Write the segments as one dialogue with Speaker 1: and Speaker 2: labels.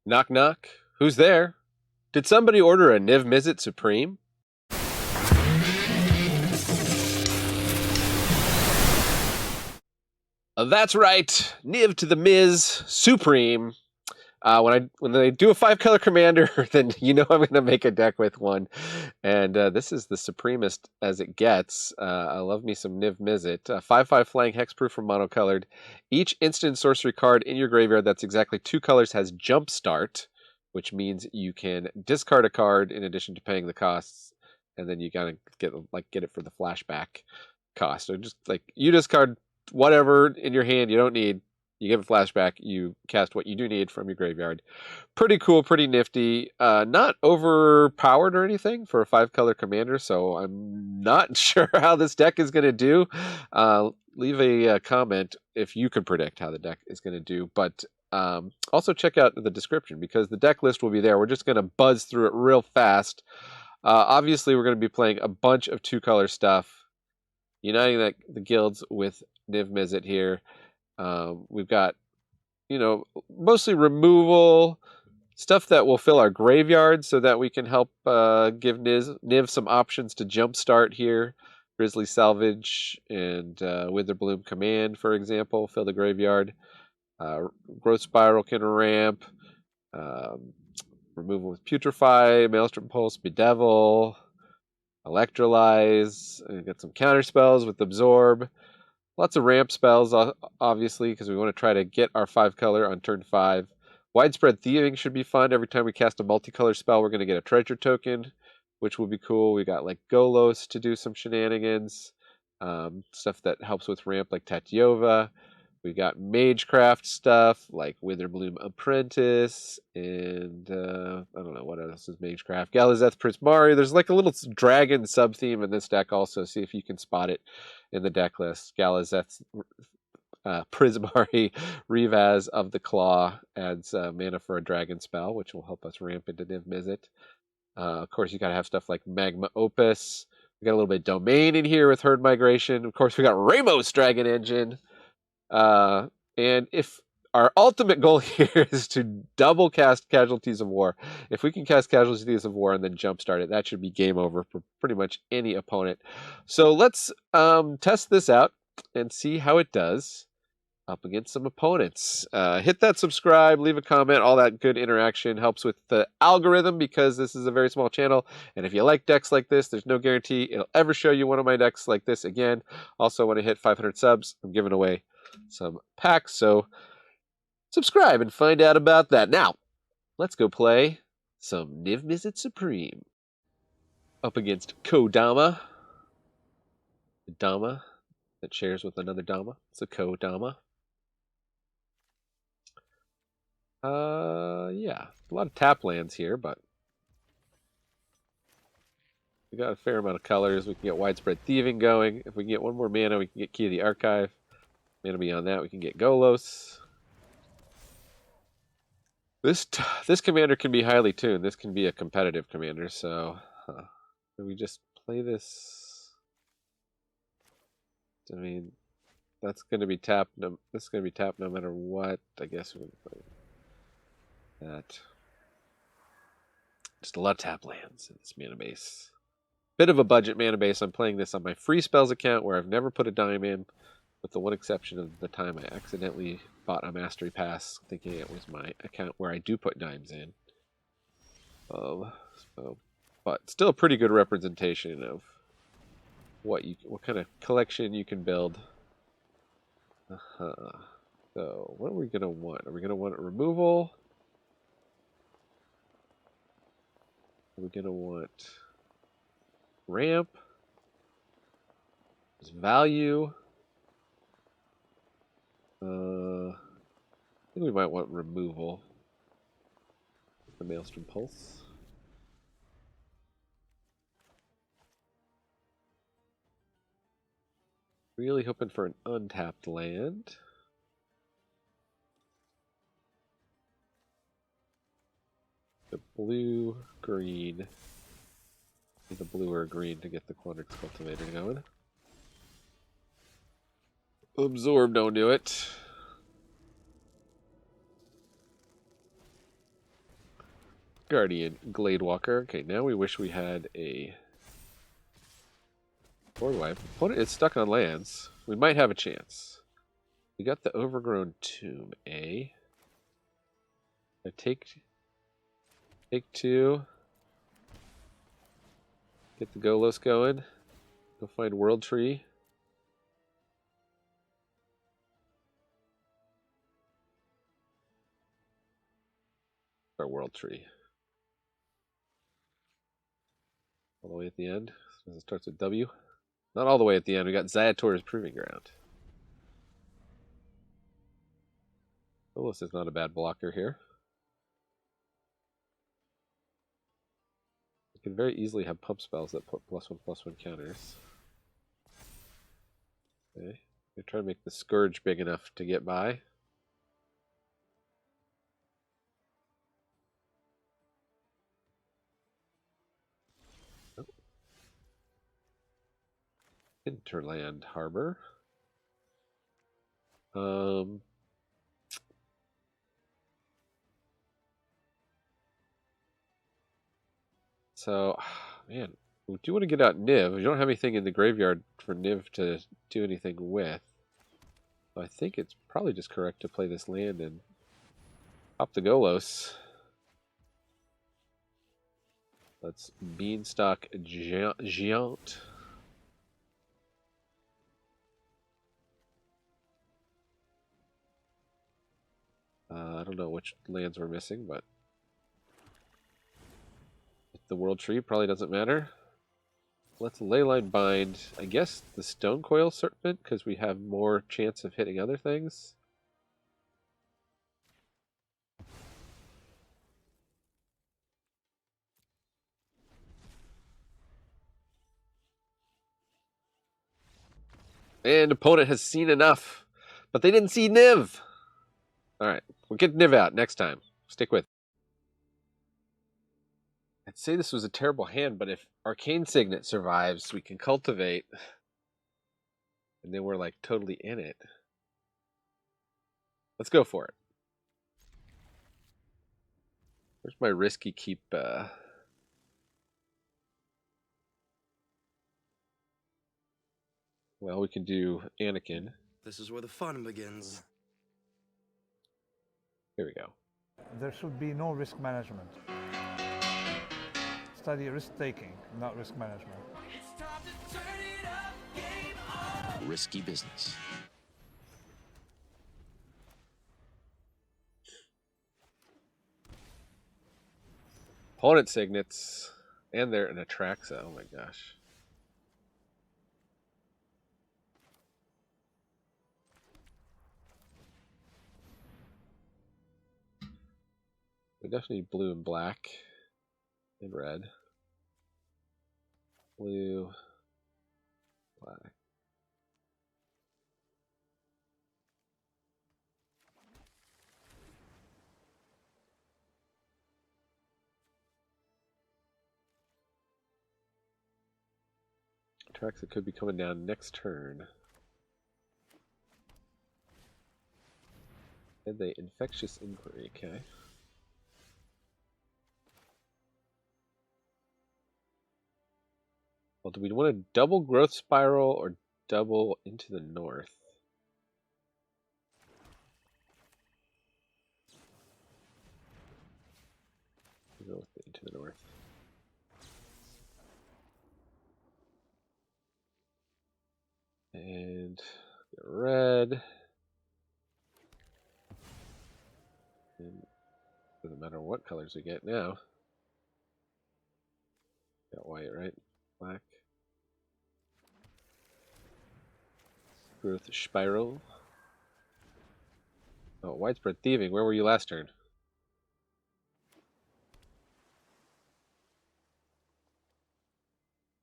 Speaker 1: Knock knock. Who's there? Did somebody order a Niv Mizzet Supreme? That's right. Niv to the Miz Supreme. When they do a 5-color commander, then you know I'm going to make a deck with one. And this is the supremest as it gets. I love me some Niv Mizzet. 5/5 flying hexproof from monocolored. Each instant sorcery card in your graveyard that's exactly 2 colors has Jumpstart, which means you can discard a card in addition to paying the costs, and then you gotta get it for the flashback cost. So just you discard whatever in your hand you don't need. You give a flashback, you cast what you do need from your graveyard. Pretty cool, pretty nifty. Not overpowered or anything for a 5-color commander, so I'm not sure how this deck is going to do. Leave a comment if you can predict how the deck is going to do. But also check out the description because the deck list will be there. We're just going to buzz through it real fast. Obviously, we're going to be playing a bunch of 2-color stuff. Uniting the guilds with Niv Mizzet here. We've got, mostly removal, stuff that will fill our graveyard so that we can help give Niv some options to jumpstart here. Grizzly Salvage and Witherbloom Command, for example, fill the graveyard. Growth Spiral can ramp. Removal with Putrefy, Maelstrom Pulse, Bedevil, Electrolyze. And get some counter spells with Absorb. Lots of ramp spells, obviously, because we want to try to get our 5-color on turn 5. Widespread Thieving should be fun. Every time we cast a multicolor spell, we're going to get a treasure token, which will be cool. We got Golos to do some shenanigans. Stuff that helps with ramp like Tatyova. We got Magecraft stuff like Witherbloom Apprentice. And I don't know what else is Magecraft. Galazeth Prismari. There's a little dragon sub-theme in this deck also. See if you can spot it in the deck list. Galazeth Prismari Revaz of the Claw adds mana for a dragon spell, which will help us ramp into Niv Mizzet. Of course, you got to have stuff like Magma Opus. We got a little bit of Domain in here with Herd Migration. Of course, we got Ramos Dragon Engine. And if our ultimate goal here is to double cast Casualties of War, if we can cast Casualties of War and then jumpstart it, that should be game over for pretty much any opponent. So let's test this out and see how it does up against some opponents. Hit that subscribe, leave a comment, all that good interaction helps with the algorithm because this is a very small channel. And if you like decks like this, there's no guarantee it'll ever show you one of my decks like this again. Also, when I hit 500 subs, I'm giving away some packs, so subscribe and find out about that. Now, let's go play some Niv Mizzet Supreme up against Kodama. The Dama that shares with another Dama. It's a Kodama. Yeah, a lot of tap lands here, but we got a fair amount of colors. We can get Widespread Thieving going. If we can get one more mana, we can get Key of the Archive. Mana beyond that, we can get Golos. This commander can be highly tuned. This can be a competitive commander. So, do we just play this? I mean, that's going to be tapped. This is going to be tapped no matter what. I guess we're going to play that. Just a lot of tap lands in this mana base. Bit of a budget mana base. I'm playing this on my free spells account where I've never put a dime in. With the one exception of the time I accidentally bought a Mastery Pass thinking it was my account where I do put dimes in. But still a pretty good representation of what kind of collection you can build. So what are we going to want? Are we going to want removal? Are we going to want ramp? There's value. I think we might want removal. The Maelstrom Pulse. Really hoping for an untapped land. The blue, green. The blue or green to get the Quandrix Cultivator going. Absorb, don't do it. Guardian Gladewalker. Okay, now we wish we had a board wipe. Opponent is stuck on lands. We might have a chance. We got the Overgrown Tomb, A. I take 2. Get the Golos going. Go find World Tree. Our World Tree. All the way at the end. It starts with W. Not all the way at the end. We got Zayator's Proving Ground. Golos is not a bad blocker here. We can very easily have pump spells that put +1/+1 counters. Okay. We try to make the Scourge big enough to get by. Oh. Hinterland Harbor. So, man, we do want to get out Niv. We don't have anything in the graveyard for Niv to do anything with. So I think it's probably just correct to play this land and pop the Golos. Let's Beanstalk Géant. I don't know which lands we're missing, but the World Tree probably doesn't matter. Let's Leyline Bind, I guess, the Stone Coil Serpent, because we have more chance of hitting other things. And opponent has seen enough, but they didn't see Niv. All right, we'll get Niv out next time. Stick with it. I'd say this was a terrible hand, but if Arcane Signet survives, we can cultivate. And then we're like totally in it. Let's go for it. Where's my risky keep? Well, we can do Anakin.
Speaker 2: This is where the fun begins.
Speaker 1: Here we go.
Speaker 3: There should be no risk management. Study risk-taking, not risk management.
Speaker 4: It's time to turn it up, game on.
Speaker 2: Risky business.
Speaker 1: Opponent Signets. And they're an Atraxa. Oh my gosh. We definitely need blue and black. And red. Blue. Black. Atraxa could be coming down next turn. And they Infectious Inquiry, okay. Well, do we want a double Growth Spiral or double Into the North? We'll go with the Into the North. And red. And doesn't matter what colors we get now. Got white, right? Black. Growth Spiral. Oh, Widespread Thieving. Where were you last turn?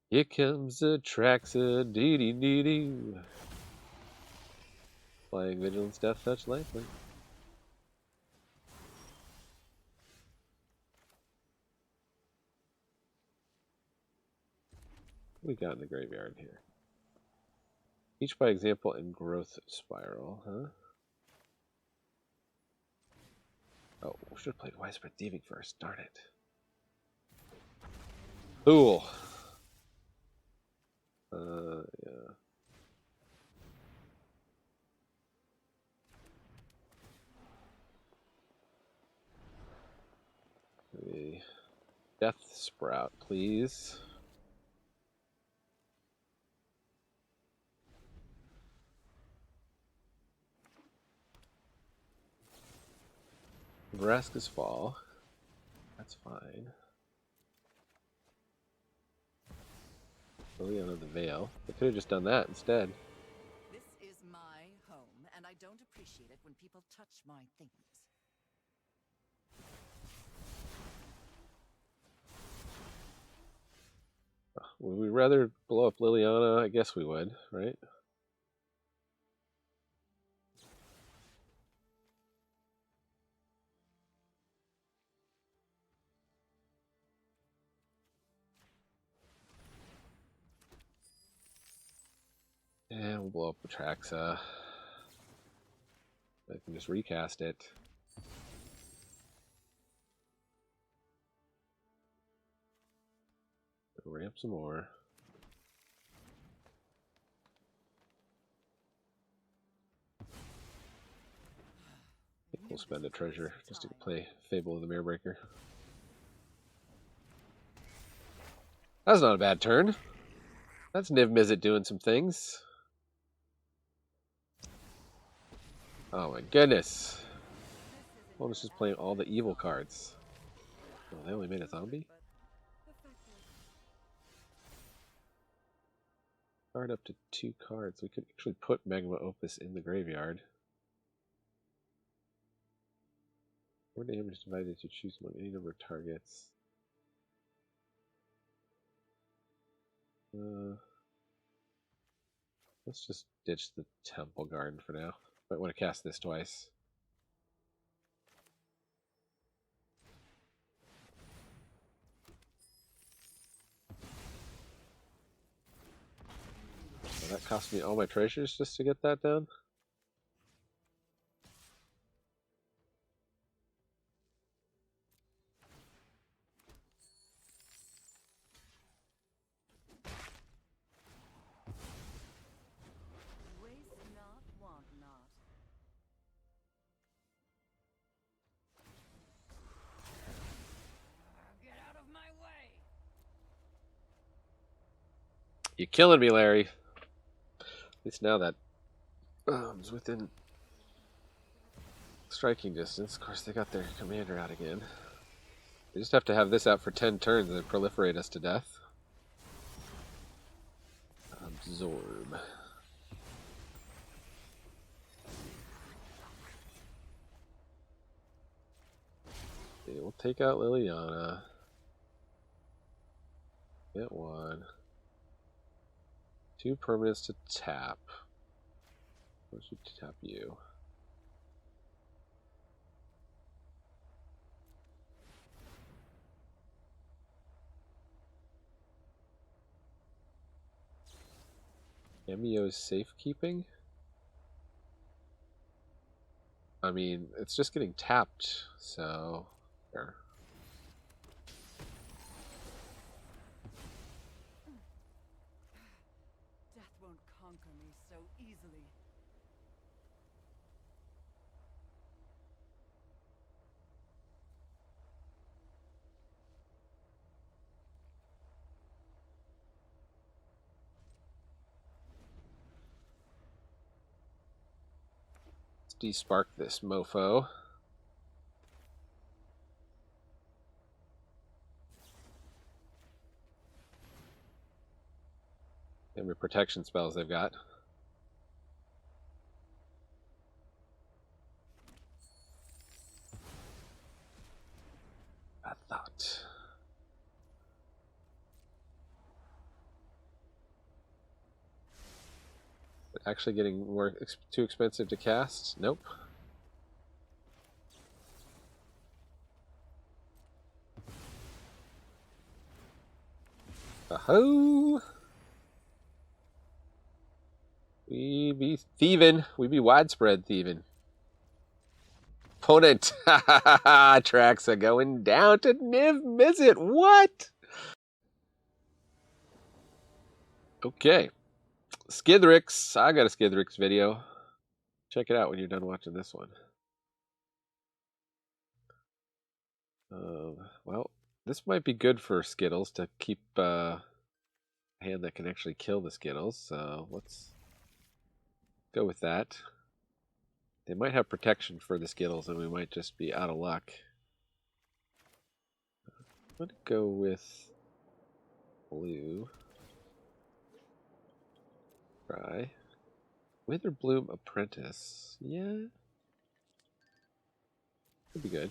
Speaker 1: Here comes Atraxa, dee-dee-dee-dee. Flying Vigilance, Death Touch, Lifelink. What we got in the graveyard here? Each by example and Growth Spiral, huh? Oh, we should have played Widespread Thieving first, darn it. Cool. Yeah. Maybe Death Sprout, please. Urabrask is fall. That's fine. Lily under the Veil. They could have just done that instead.
Speaker 5: This is my home, and I don't appreciate it when people touch my things.
Speaker 1: Would we rather blow up Liliana? I guess we would, right? And we'll blow up Atraxa. I can just recast it. Ramp some more. I think we'll spend a treasure just to play Fable of the Mirrorbreaker. That's not a bad turn. That's Niv Mizzet doing some things. Oh my goodness. Opponent's just playing all the evil cards. Oh, they only made a zombie? Card up to 2 cards. We could actually put Magma Opus in the graveyard. 4 damage divided to choose among any number of targets. Let's just ditch the Temple Garden for now. Might want to cast this twice. So that cost me all my treasures just to get that done.
Speaker 5: Waste not, want not.
Speaker 4: Get out of my way!
Speaker 1: You're killing me, Larry. At least now that is within striking distance. Of course, they got their commander out again. They just have to have this out for 10 turns and proliferate us to death. Absorb. Okay, we'll take out Liliana. Get 1. 2 permanents to tap. What should tap you? Cameo safekeeping? I mean, it's just getting tapped, so... Sure.
Speaker 5: Death won't conquer me so easily.
Speaker 1: Let's de-spark this mofo. How many protection spells they've got. I thought. But actually getting too expensive to cast? Nope. Aho! We be thieving. We be widespread thieving. Opponent. Atraxa going down to Niv Mizzet. What? Okay. Skithryx. I got a Skithryx video. Check it out when you're done watching this one. Well, this might be good for Skittles to keep a hand that can actually kill the Skittles. So let's go with that. They might have protection for the Skittles, and we might just be out of luck. I'm going to go with blue. Try. Witherbloom Apprentice. Yeah. Could be good.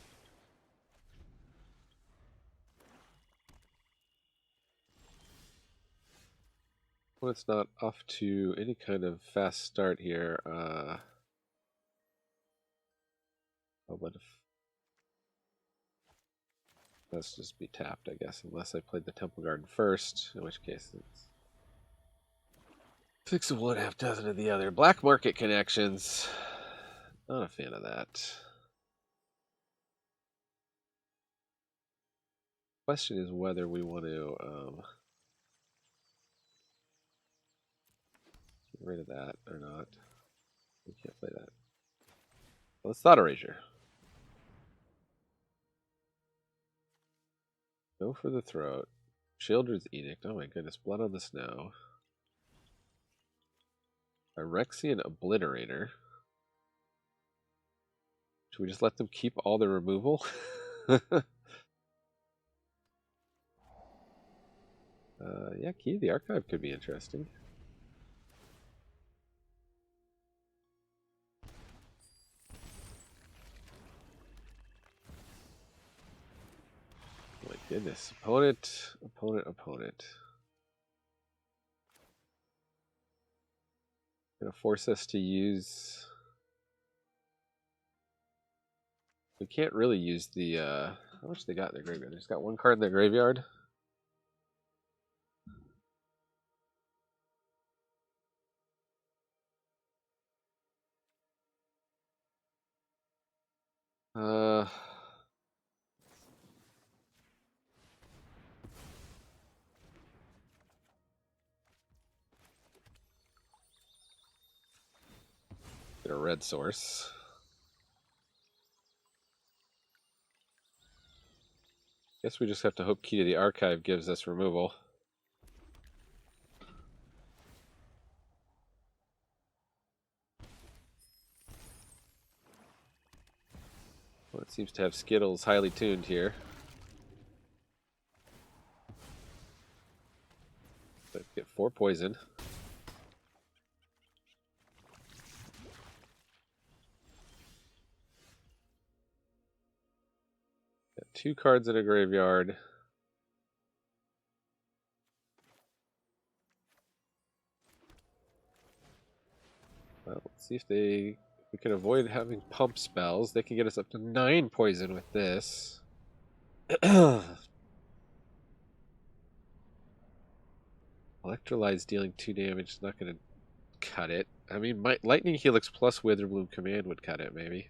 Speaker 1: Well, it's not off to any kind of fast start here. Oh, but if let's just be tapped, I guess, unless I played the Temple Garden first, in which case it's 6 of one, half dozen of the other. Black market connections. Not a fan of that. Question is whether we want to get rid of that or not. We can't play that. Well, it's Thought Erasure. Go for the throat. Children's Edict. Oh my goodness. Blood on the Snow. Phyrexian Obliterator. Should we just let them keep all their removal? Yeah, Key to the Archive could be interesting. Oh my goodness. Opponent, opponent, opponent. Gonna force us to use... We can't really use the... How much they got in their graveyard? They just got 1 card in their graveyard. Get a red source. Guess we just have to hope Key to the Archive gives us removal. Well, it seems to have Skittles highly tuned here. Let's get 4 poison. Got 2 cards in a graveyard. Well, let's see if we can avoid having pump spells. They can get us up to 9 poison with this. Electrolyze dealing 2 damage is not going to cut it. I mean, Lightning Helix plus Witherbloom Command would cut it, maybe.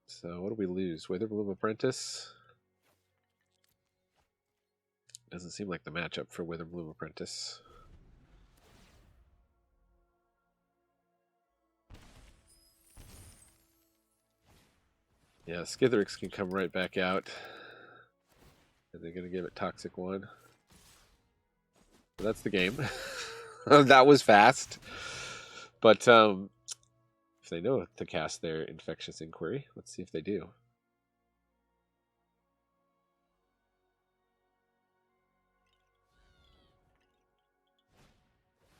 Speaker 1: So what do we lose? Witherbloom Apprentice? Doesn't seem like the matchup for Witherbloom Apprentice. Yeah, Skithryx can come right back out. And they're going to give it Toxic 1. So that's the game. That was fast. But if they know to cast their Infectious Inquiry, let's see if they do.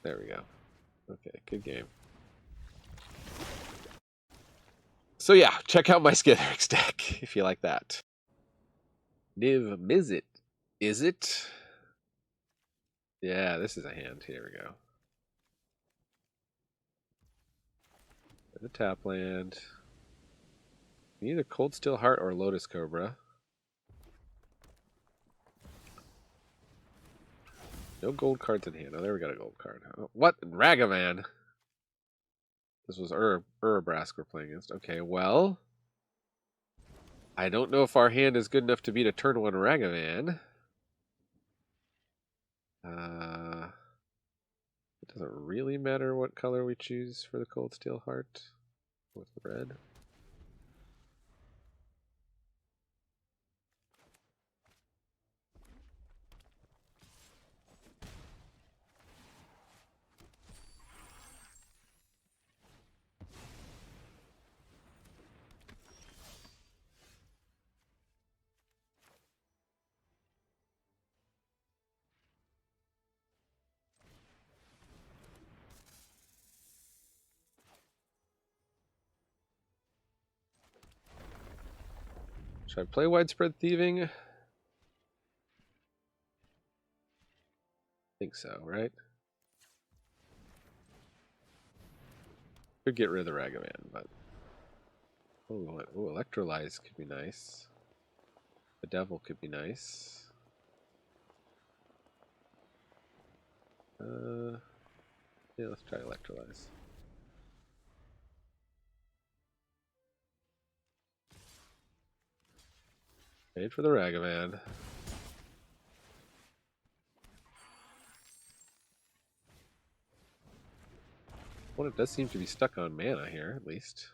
Speaker 1: There we go. Okay, good game. So yeah, check out my Skithryx deck if you like that. Niv Mizzet. Is it? Yeah, this is a hand. Here we go. The tap land. Either Cold Steel Heart or Lotus Cobra. No gold cards in hand. Oh, there we got a gold card. Oh, what? Ragavan. This was Urabrask we're playing against. Okay, well, I don't know if our hand is good enough to beat a turn 1 Ragavan. It doesn't really matter what color we choose for the Cold Steel Heart with red. Should I play Widespread Thieving? I think so, right? Could get rid of the Ragavan, but ooh, Electrolyze could be nice. The Devil could be nice. Yeah, let's try Electrolyze. Paid for the Ragavan. Well, it does seem to be stuck on mana here, at least.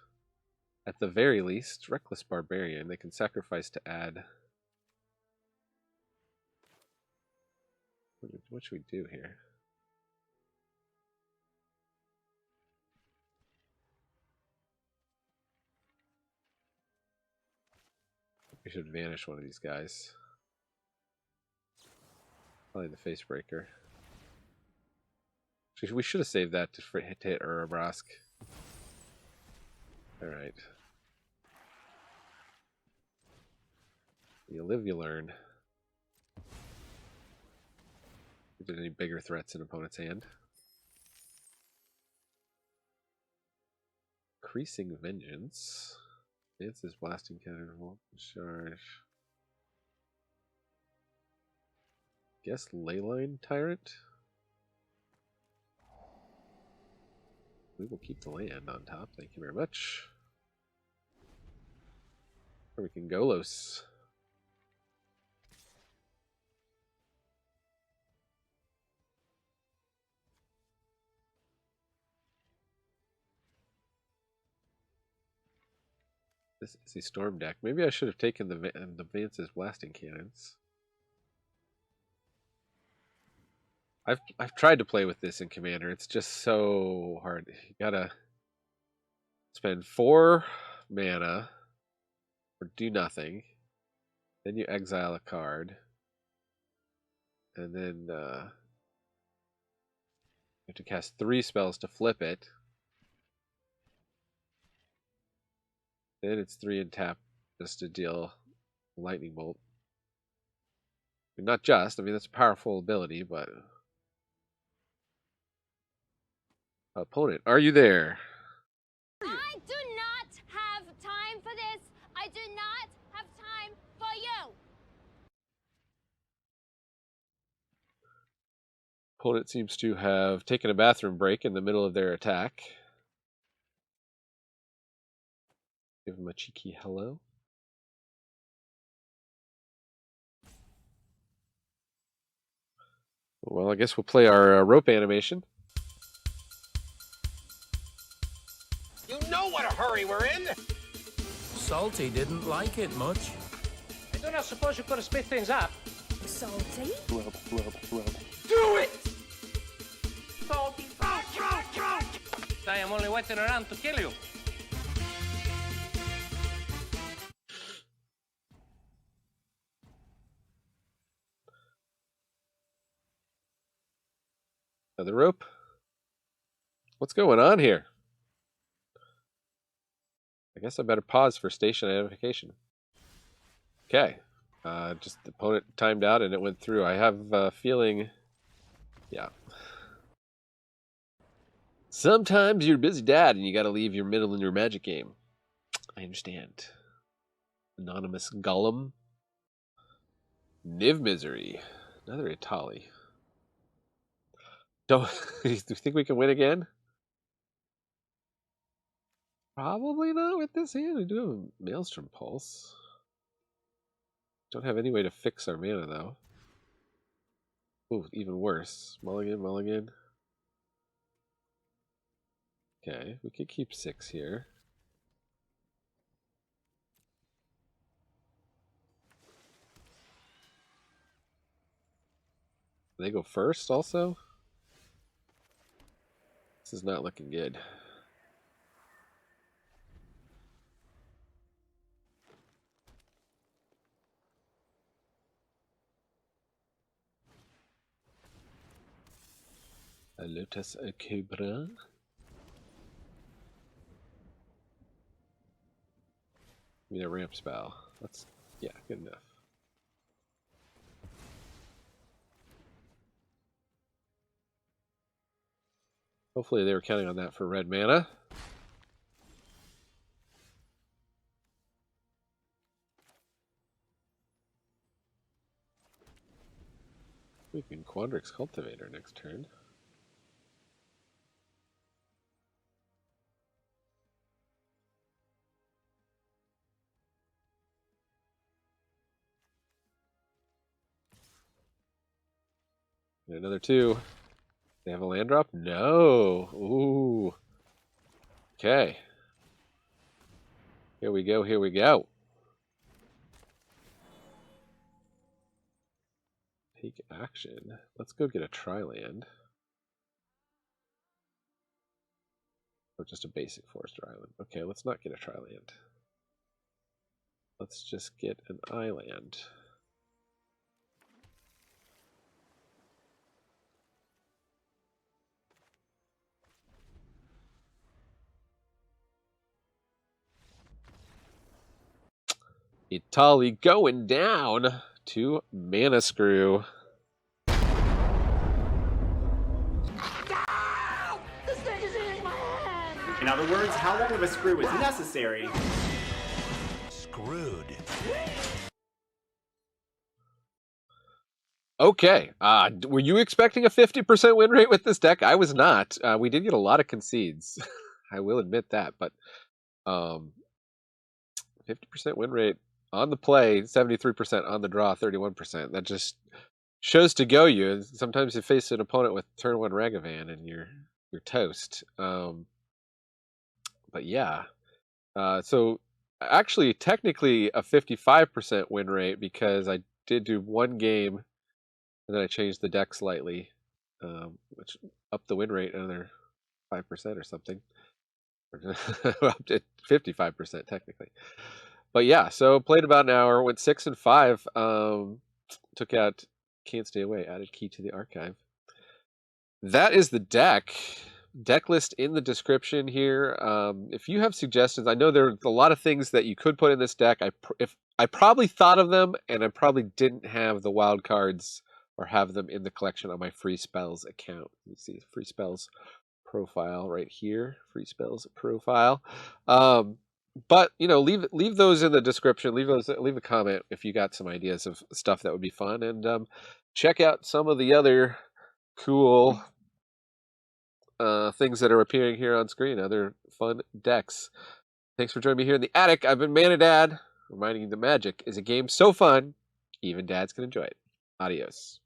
Speaker 1: At the very least, Reckless Barbarian, they can sacrifice to add. What should we do here? We should vanish one of these guys. Probably the Facebreaker. We should have saved that to hit Urabrask. Alright. You live, you learn. Is there any bigger threats in opponent's hand? Increasing Vengeance. Advances Blasting Cannon, Volt Charge. Guess Leyline Tyrant? We will keep the land on top, thank you very much. Or we can Golos. This is a Storm deck. Maybe I should have taken the Vance's Blasting Cannons. I've tried to play with this in Commander. It's just so hard. You gotta spend 4 mana or do nothing. Then you exile a card. And then you have to cast 3 spells to flip it. Then it's 3 and tap just to deal Lightning Bolt. I mean, not just, I mean, that's a powerful ability, but... Opponent, are you there?
Speaker 6: I do not have time for this. I do not have time for you.
Speaker 1: Opponent seems to have taken a bathroom break in the middle of their attack. Give him a cheeky hello. Well, I guess we'll play our rope animation.
Speaker 7: You know what a hurry we're in!
Speaker 8: Salty didn't like it much.
Speaker 7: I do not suppose you could have split things up.
Speaker 6: Salty?
Speaker 7: Do it! Salty, I am only waiting around to kill you.
Speaker 1: Another rope. What's going on here? I guess I better pause for station identification. Okay. Just the opponent timed out and it went through. I have a feeling... Yeah. Sometimes you're busy dad and you gotta leave your middle in your magic game. I understand. Anonymous Golem. Niv Misery. Another Etali. Do you think we can win again? Probably not with this hand. We do have a Maelstrom Pulse. Don't have any way to fix our mana, though. Ooh, even worse. Mulligan, mulligan. Okay, we could keep 6 here. They go first also? This is not looking good. A Lotus, a Cobra. I mean, a ramp spell. That's, yeah, good enough. Hopefully they were counting on that for red mana. We can Quandrix Cultivator next turn. And another 2. They have a land drop? No. Ooh. Okay. Here we go, here we go. Take action. Let's go get a Tri-land. Or just a basic Forester Island. Okay, let's not get a Tri-land. Let's just get an island. Etali going down to Mana Screw.
Speaker 9: In other words, how long of a screw is necessary?
Speaker 8: Screwed.
Speaker 1: Okay, were you expecting a 50% win rate with this deck? I was not. We did get a lot of concedes. I will admit that, but 50% win rate on the play, 73% on the draw, 31%. That just shows to go you. Sometimes you face an opponent with turn 1 Ragavan and you're toast. But yeah, so actually technically a 55% win rate because I did do 1 game and then I changed the deck slightly, which upped the win rate another 5% or something. Up to 55% technically. But yeah, so played about an hour, went 6 and 5, took out Can't Stay Away, added Key to the Archive. That is the deck. Deck list in the description here. If you have suggestions, I know there are a lot of things that you could put in this deck. I probably thought of them, and I probably didn't have the wild cards or have them in the collection on my Free Spells account. You see Free Spells profile right here. Free Spells profile. But you know, leave those in the description. Leave a comment if you got some ideas of stuff that would be fun, and check out some of the other cool things that are appearing here on screen. Other fun decks. Thanks for joining me here in the attic. I've been Mana Dad, reminding you that Magic is a game so fun, even dads can enjoy it. Adios.